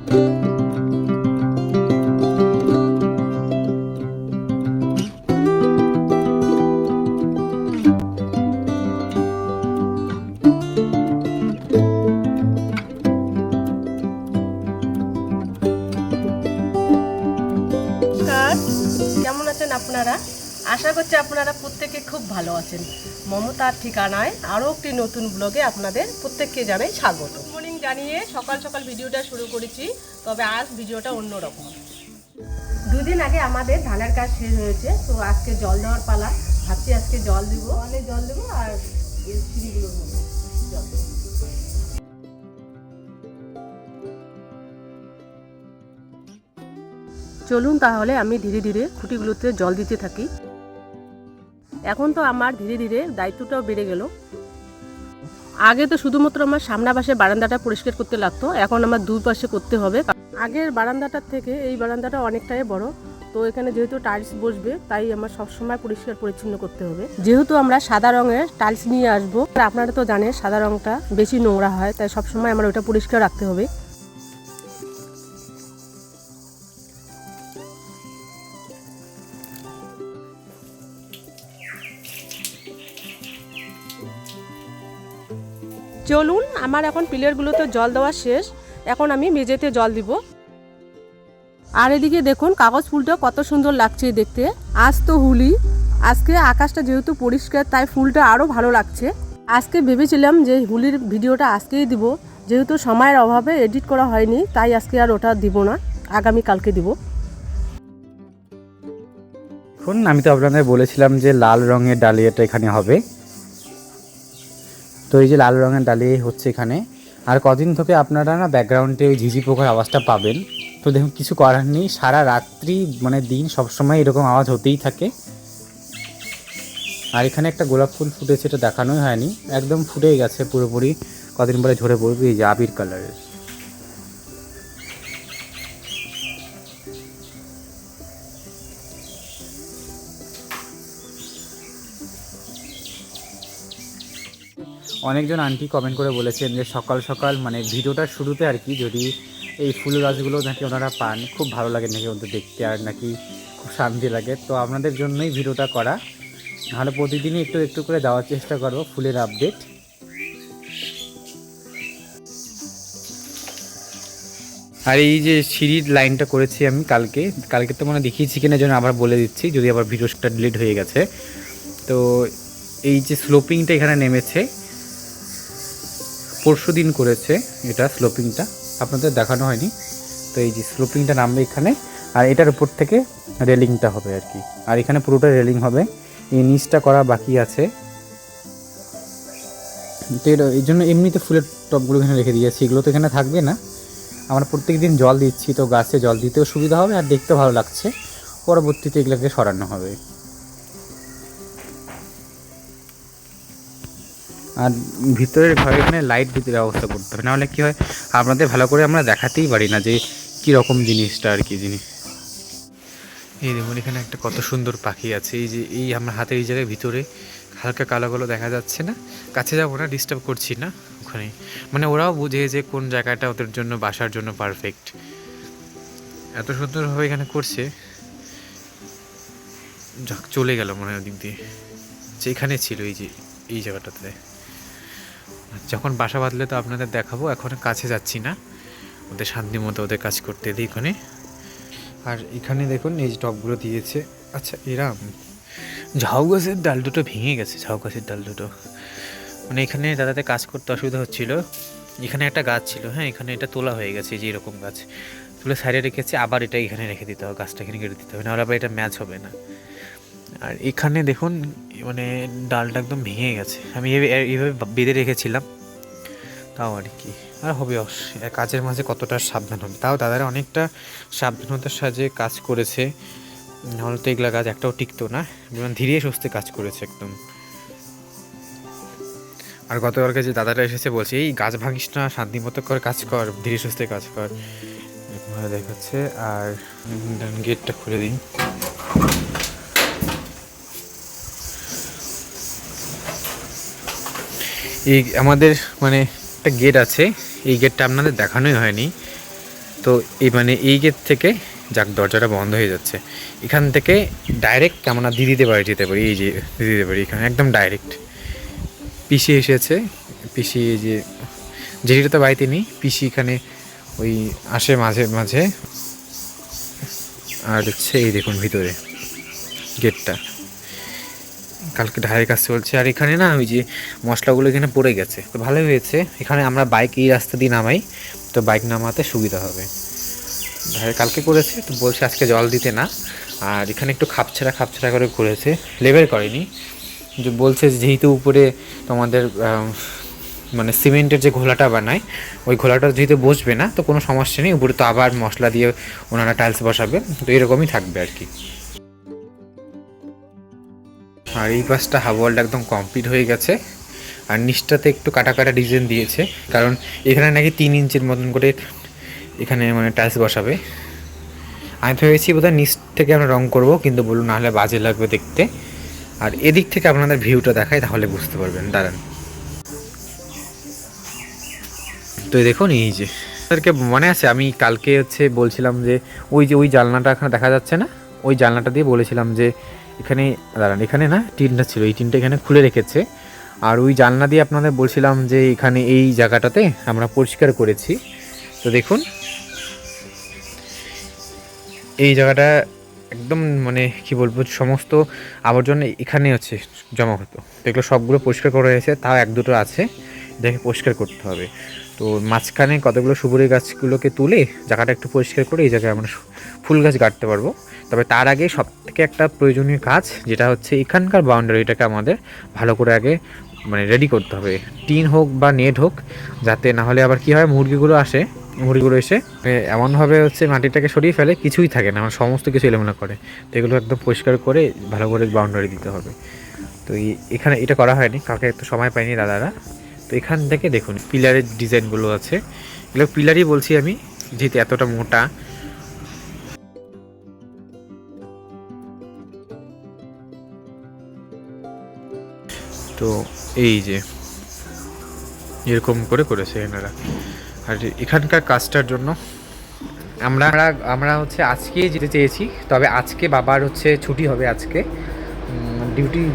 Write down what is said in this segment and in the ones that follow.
কেমন আছেন আপনারা? আশা করছি আপনারা প্রত্যেকে খুব ভালো আছেন। মমতার ঠিকানায় আরও একটি নতুন ব্লগে আপনাদের প্রত্যেককে জানাই স্বাগত। গুড মর্নিং জানিয়ে সকাল সকাল ভিডিওটা শুরু করেছি, তবে আজ ভিডিওটা অন্যরকম। দুদিন আগে আমাদের ধানের কাজ শেষ হয়েছে, তো আজকে জল দেওয়ার পালা। ভাবছি আজকে জল দেবো, অনেক জল দেবো আর এই সিঁড়িগুলোর মধ্যে জল দেবো। চলুন তাহলে আমি ধীরে ধীরে খুঁটিগুলোতে জল দিতে থাকি। এখন তো আমার ধীরে ধীরে দায়িত্বটাও বেড়ে গেল। আগে তো শুধুমাত্র আমার সামনা পাশে বারান্দাটা পরিষ্কার করতে লাগতো, এখন আমার দুই পাশে করতে হবে। আগের বারান্দাটার থেকে এই বারান্দাটা অনেকটাই বড়, তো এখানে যেহেতু টাইলস বসবে তাই আমার সবসময় পরিষ্কার পরিচ্ছন্ন করতে হবে। যেহেতু আমরা সাদা রঙের টাইলস নিয়ে আসবো, আপনারা তো জানেন সাদা রঙটা বেশি নোংরা হয়, তাই সবসময় আমার ওটা পরিষ্কার রাখতে হবে। চলুন, আমার এখন পিলারগুলোতে জল দেওয়া শেষ, এখন আমি মেঝেতে জল দিব। আর এদিকে দেখুন কাগজ ফুলটা কত সুন্দর লাগছে দেখতে। আজ তো হোলি, আজকে আকাশটা যেহেতু পরিষ্কার তাই ফুলটা আরও ভালো লাগছে। আজকে ভেবেছিলাম যে হোলির ভিডিওটা আজকেই দিব, যেহেতু সময়ের অভাবে এডিট করা হয়নি তাই আজকে আর ওটা দিব না, আগামী কালকে দিব। এখন আমি তো আপনাদের বলেছিলাম যে লাল রঙের ডালিয়াটা এখানে হবে, তো এই যে লাল রঙের ডালিয়া হচ্ছে এখানে। আর কদিন থেকে আপনারা না ব্যাকগ্রাউন্ডে ওই ঝিঝি পোকার আওয়াজটা পাবেন, তো দেখুন কিছু করার নেই, সারা রাত্রি মানে দিন সবসময় এরকম আওয়াজ হতেই থাকে। আর এখানে একটা গোলাপ ফুল ফুটেছে, এটা দেখানোই হয়নি, একদম ফুটেই গেছে পুরোপুরি, কদিন পরে ঝরে পড়বে। এই যে আবির কালারের। অনেকজন আন্টি কমেন্ট করে বলেছেন যে সকাল সকাল মানে ভিডিওটার শুরুতে আর কি যদি এই ফুল গাছগুলো নাকি ওনারা পান, খুব ভালো লাগে নাকি ওদের দেখতে, আর নাকি খুব শান্তি লাগে। তো আপনাদের জন্যই ভিডিওটা করা, নাহলে প্রতিদিনই একটু একটু করে দেওয়ার চেষ্টা করবো ফুলের আপডেট। আর এই যে সিঁড়ির লাইনটা করেছি আমি কালকে তো মানে দেখিয়েছি কিনা যেন আবার বলে দিচ্ছি, যদি আবার ভিডিওটা ডিলিট হয়ে গেছে। তো এই যে স্লোপিংটা এখানে নেমেছে, পরশু দিন করেছে এটা স্লোপিংটা, আপনাদের দেখানো হয়নি। তো এই যে স্লোপিংটা নামবে এখানে, আর এটার উপর থেকে রেলিংটা হবে আর কি, আর এখানে পুরোটা রেলিং হবে, এই নিচটা করা বাকি আছে। তো এই জন্য এমনিতে ফুলের টবগুলো এখানে রেখে দিয়েছি, এগুলো তো এখানে থাকবে না। আমরা প্রত্যেক দিন জল দিচ্ছি, তো গাছে জল দিতেও সুবিধা হবে আর দেখতেও ভালো লাগছে। পরবর্তীতে এগুলোকে সরানো হবে। আর ভিতরের ঘরে এখানে লাইট দিতে ব্যবস্থা করতে হবে, নাহলে কী হয় আপনাদের ভালো করে আমরা দেখাতেই পারি না যে কীরকম জিনিসটা আর কি জিনিস। এই দেখুন এখানে একটা কত সুন্দর পাখি আছে, এই যে এই আমার হাতের এই জায়গায় ভিতরে হালকা কালো কালো দেখা যাচ্ছে না, কাছে যাবো না, ডিস্টার্ব করছি না ওখানে, মানে ওরাও বুঝে যে কোন জায়গাটা ওদের জন্য বাসার জন্য পারফেক্ট। এত সুন্দরভাবে এখানে করছে, যাক চলে গেল মনে হয় ওদিক দিয়ে, যেখানে ছিল এই যে এই জায়গাটাতে। যখন বাসা বাঁধলে তো আপনাদের দেখাবো, এখন কাছে যাচ্ছি না, ওদের শান্তি মতো ওদের কাজ করতে দিই এখানে। আর এখানে দেখুন এই যে টবগুলো দিয়েছে। আচ্ছা এরাম ঝাউ গাছের ডাল দুটো ভেঙে গেছে, ঝাউ গাছের ডাল দুটো, মানে এখানে দাদাতে কাজ করতে অসুবিধা হচ্ছিল। এখানে একটা গাছ ছিল, হ্যাঁ এখানে এটা তোলা হয়ে গেছে, যে এরকম গাছ তুলে সাইডে রেখেছে, আবার এটা এখানে রেখে দিতে হবে, গাছটা এখানে কেটে দিতে হবে, নাহলে আবার এটা ম্যাচ হবে না। আর এখানে দেখুন মানে ডালটা একদম ভেঙে গেছে, আমি এইভাবে বেঁধে রেখেছিলাম, তাও আর কি। আর হবে কাজের মাঝে কতটা সাবধান হবে, তাও দাদারা অনেকটা সাবধানতার সাহায্যে কাজ করেছে, নাহলে তো এগুলা গাছ একটাও টিকতো না, ধীরে সুস্থে কাজ করেছে একদম। আর গতকালকে যে দাদাটা এসেছে বলছে এই গাছ ভাঙিস না, শান্তি মতো করে কাজ কর, ধীরে সুস্থে কাজ কর, ভালো দেখাচ্ছে। আর গেটটা খুলে দিই। এই আমাদের মানে একটা গেট আছে, এই গেটটা আপনাদের দেখানোই হয়নি, তো এই মানে এই গেট থেকে যাক দরজাটা বন্ধ হয়ে যাচ্ছে, এখান থেকে ডাইরেক্ট আমরা দিদিতে বাড়ি যেতে পারি। এই যে দিদিতে বাড়ি এখানে একদম ডাইরেক্ট। পিসি এসেছে, পিসি এই যে জেঠিটা তো বাড়িতে নেই, পিসি এখানে ওই আসে মাঝে মাঝে। আর হচ্ছে এই দেখুন ভিতরে গেটটা, কালকে ঢালাই কাজ চলছে। আর এখানে না ওই যে মশলাগুলো এখানে পড়ে গেছে, তো ভালোই হয়েছে। এখানে আমরা বাইক এই রাস্তা দিয়ে নামাই, তো বাইক নামাতে সুবিধা হবে। ঢালাই কালকে করেছে, তো বলছে আজকে জল দিতে না। আর এখানে একটু খাপছাড়া করে করেছে, লেবেল করেনি। যে বলছে যেহেতু উপরে তোমাদের মানে সিমেন্টের যে ঘোলাটা বানায়, ওই ঘোলাটা যেহেতু বসবে না, তো কোনো সমস্যা নেই। উপরে তো আবার মশলা দিয়ে ওনারা টাইলস বসাবে, তো এরকমই থাকবে আর কি। আর এই পাশটা হাফ ওয়ালটা একদম কমপ্লিট হয়ে গেছে। আর নিচটাতে একটু কাটা ডিজাইন দিয়েছে, কারণ এখানে নাকি 3 ইঞ্চির মতন করে এখানে মানে টাইলস বসাবে। আমি ভেবেছি বোধহয় নিচ থেকে আমরা রং করব, কিন্তু বলুন নাহলে বাজে লাগবে দেখতে। আর এদিক থেকে আপনাদের ভিউটা দেখাই, তাহলে বুঝতে পারবেন। দাঁড়ান, তো দেখুন এই যে তাদেরকে মনে আছে আমি কালকে হচ্ছে বলছিলাম যে ওই জানলাটা এখানে দেখা যাচ্ছে না, ওই জানলাটা দিয়ে বলেছিলাম যে এখানে দাঁড়ান, এখানে না টিনটা ছিল, এই টিনটা এখানে খুলে রেখেছে। আর ওই জানলা দিয়ে আপনাদের বলছিলাম যে এখানে এই জায়গাটাতে আমরা পরিষ্কার করেছি। তো দেখুন এই জায়গাটা একদম মানে কি বলবো, সমস্ত আবর্জনা এখানে হচ্ছে জমা হতো, তো এগুলো সবগুলো পরিষ্কার করা হয়েছে। তাও 1-2টো আছে, দেখে পরিষ্কার করতে হবে। তো মাঝখানে কতগুলো সুপুরি গাছগুলোকে তুলে জায়গাটা একটু পরিষ্কার করে এই জায়গায় আমরা ফুল গাছ গাড়তে পারবো। তবে তার আগে সব থেকে একটা প্রয়োজনীয় কাজ, যেটা হচ্ছে এখানকার বাউন্ডারিটাকে আমাদের ভালো করে আগে মানে রেডি করতে হবে। টিন হোক বা নেট হোক, যাতে না হলে আবার কি হয়, মুরগিগুলো এসে এমনভাবে হচ্ছে মাটিটাকে সরিয়ে ফেলে, কিছুই থাকে না, সমস্ত কিছু এলোমেলো করে। তো এগুলো একদম পরিষ্কার করে ভালো করে বাউন্ডারি দিতে হবে। তো এখানে এটা করা হয়নি, কালকে একটু সময় পাইনি দাদারা। তো এখান থেকে দেখুন পিলারের ডিজাইনগুলো আছে, এগুলো পিলারই বলছি আমি, যেহেতু এতটা মোটা। তো এই যে এরকম করে করেছে এনারা। আর এখানকার কাজটার জন্য আমরা হচ্ছে আজকে যেতে চেয়েছি, তবে আজকে বাবার হচ্ছে ছুটি হবে। আজকে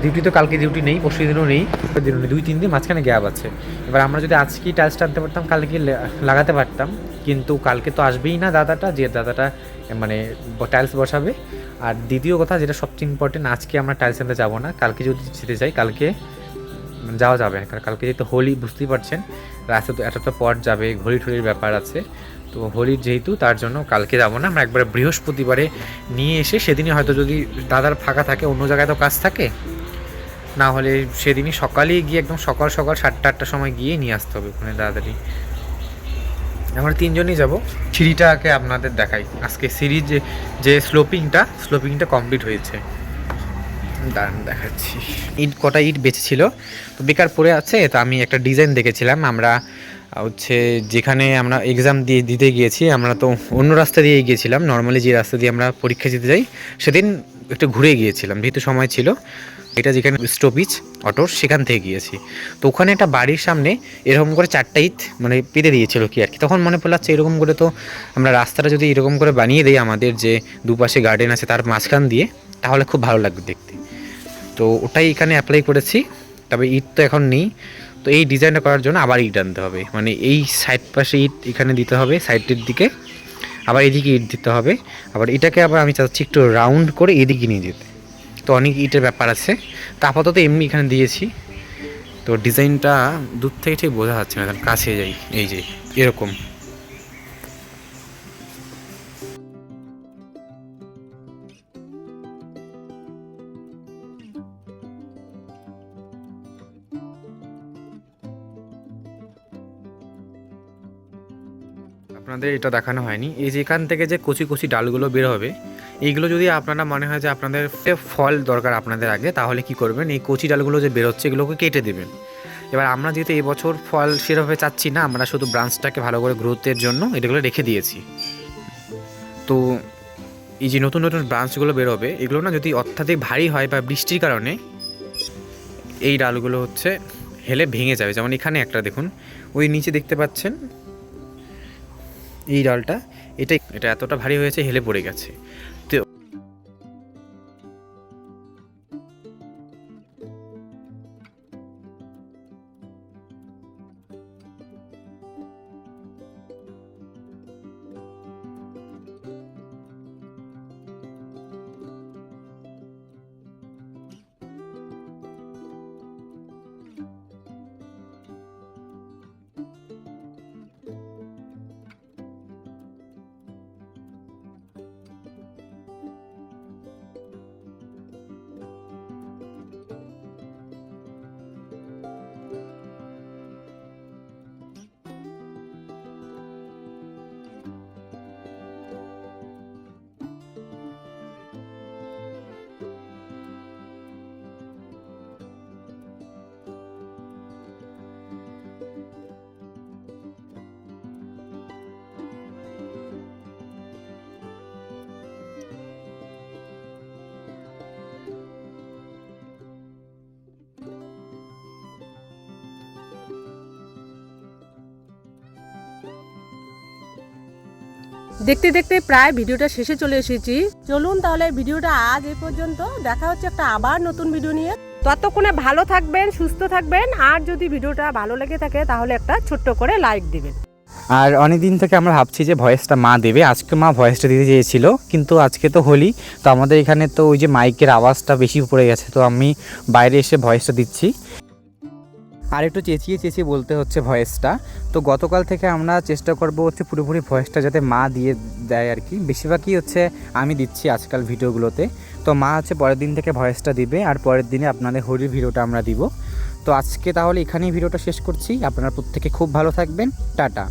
ডিউটি তো কালকে ডিউটি নেই, পরশু দিনও নেই, 2-3 দিন মাঝখানে গ্যাপ আছে। এবার আমরা যদি আজকেই টাইলস টানতে পারতাম, কালকে লাগাতে পারতাম, কিন্তু কালকে তো আসবেই না দাদাটা, যে দাদাটা মানে টাইলস বসাবে। আর দ্বিতীয় কথা, যেটা সবচেয়ে ইম্পর্টেন্ট, আজকে আমরা টাইলস আনতে যাবো না, কালকে যদি যেতে চাই কালকে যাওয়া যাবে না, কারণ কালকে যেহেতু হোলি, বুঝতেই পারছেন রাস্তা তো এতটা পর যাবে, ঘড়ি ঠড়ির ব্যাপার আছে। তো হোলির যেহেতু, তার জন্য কালকে যাবো না, আমরা একবারে বৃহস্পতিবারে নিয়ে এসে সেদিনই হয়তো যদি দাদার ফাঁকা থাকে, অন্য জায়গায় তো কাজ থাকে, না হলে সেদিনই সকালেই গিয়ে একদম সকাল 7টা-8টার সময় গিয়ে নিয়ে আসতে হবে ওখানে তাড়াতাড়ি। আমরা 3জনই যাব। সিঁড়িটাকে আপনাদের দেখাই আজকে, সিঁড়ির যে স্লোপিংটা কমপ্লিট হয়েছে, দাঁড়ান দেখাচ্ছি। কটা ইট বেঁচেছিল, তো বেকার পড়ে আছে। তো আমি একটা ডিজাইন দেখেছিলাম, আমরা হচ্ছে যেখানে আমরা এক্সাম দিতে গিয়েছি, আমরা তো অন্য রাস্তা দিয়ে গিয়েছিলাম, নর্মালি যে রাস্তা দিয়ে আমরা পরীক্ষা দিতে যাই, সেদিন একটু ঘুরে গিয়েছিলাম যেহেতু সময় ছিল। এটা যেখানে স্টপেজ অটোর, সেখান থেকে গিয়েছি। তো ওখানে একটা বাড়ির সামনে এরকম করে 4টা ইট মানে পেতে দিয়েছিল কি আর কি। তখন মনে পড়লাচ্ছে এরকম করে তো আমরা রাস্তাটা যদি এরকম করে বানিয়ে দিই, আমাদের যে দুপাশে গার্ডেন আছে তার মাঝখান দিয়ে, তাহলে খুব ভালো লাগবে দেখতে। তো ওটাই এখানে অ্যাপ্লাই করেছি। তবে ইট তো এখন নেই, তো এই ডিজাইনটা করার জন্য আবার ইট আনতে হবে, মানে এই সাইড পাশে ইট এখানে দিতে হবে, সাইডের দিকে আবার এদিকে ইট দিতে হবে। আবার এটাকে আবার আমি চাচ্ছি একটু রাউন্ড করে এদিকে নিয়ে যেতে, তো অনেক ইটের ব্যাপার আছে। তো আপাতত এমনি এখানে দিয়েছি। তো ডিজাইনটা দূর থেকে ঠিক বোঝা যাচ্ছে না, কাছে যাই, এই যে এরকম। আপনাদের এটা দেখানো হয়নি, এই যে এখান থেকে যে কচি কচি ডালগুলো বের হবে, এইগুলো যদি আপনারা মনে হয় যে আপনাদের ফল দরকার আপনাদের আগে, তাহলে কি করবেন, এই কচি ডালগুলো যে বেরোচ্ছে এগুলোকে কেটে দেবেন। এবার আমরা যেহেতু এবছর ফল সেভাবে চাচ্ছি না, আমরা শুধু ব্রাঞ্চটাকে ভালো করে গ্রোথের জন্য এগুলো রেখে দিয়েছি। তো এই যে নতুন নতুন ব্রাঞ্চগুলো বেরোবে, এগুলো না যদি অত্যাধিক ভারী হয় বা বৃষ্টির কারণে এই ডালগুলো হচ্ছে হেলে ভেঙে যাবে। যেমন এখানে একটা দেখুন, ওই নিচে দেখতে পাচ্ছেন এই ডালটা, এটা এতটা ভারী হয়েছে হেলে পড়ে গেছে। তো দেখতে দেখতে প্রায় ভিডিওটা শেষে চলে এসেছি। চলুন তাহলে ভিডিওটা আজ এই পর্যন্ত, দেখা হচ্ছে একটা আবার নতুন ভিডিও নিয়ে। ততক্ষণে ভালো থাকবেন, সুস্থ থাকবেন, আর যদি ভিডিওটা ভালো লেগে থাকে তাহলে একটা ছোট্ট করে লাইক দিবেন। আর অনেক দিন থেকে আমরা ভাবছি যে ভয়েসটা মা দেবে, আজকে মা ভয়েসটা দিতে চেয়েছিল, কিন্তু আজকে তো হোলি, তো আমাদের এখানে তো ওই যে মাইকের আওয়াজটা বেশি পড়ে গেছে, তো আমি বাইরে এসে ভয়েসটা দিচ্ছি। আর একটু চেঁচিয়ে চেঁচিয়ে বলতে হচ্ছে ভয়েসটা। তো গতকাল থেকে আমরা চেষ্টা করব হচ্ছে পুরোপুরি ভয়েসটা যাতে মা দিয়ে দেয় আর কি। বেশিরভাগই হচ্ছে আমি দিচ্ছি আজকাল ভিডিওগুলোতে। তো মা হচ্ছে পরের দিন থেকে ভয়েসটা দিবে, আর পরের দিনে আপনাদের হোলির ভিডিওটা আমরা দিব। তো আজকে তাহলে এখানেই ভিডিওটা শেষ করছি। আপনারা প্রত্যেকে খুব ভালো থাকবেন। টাটা।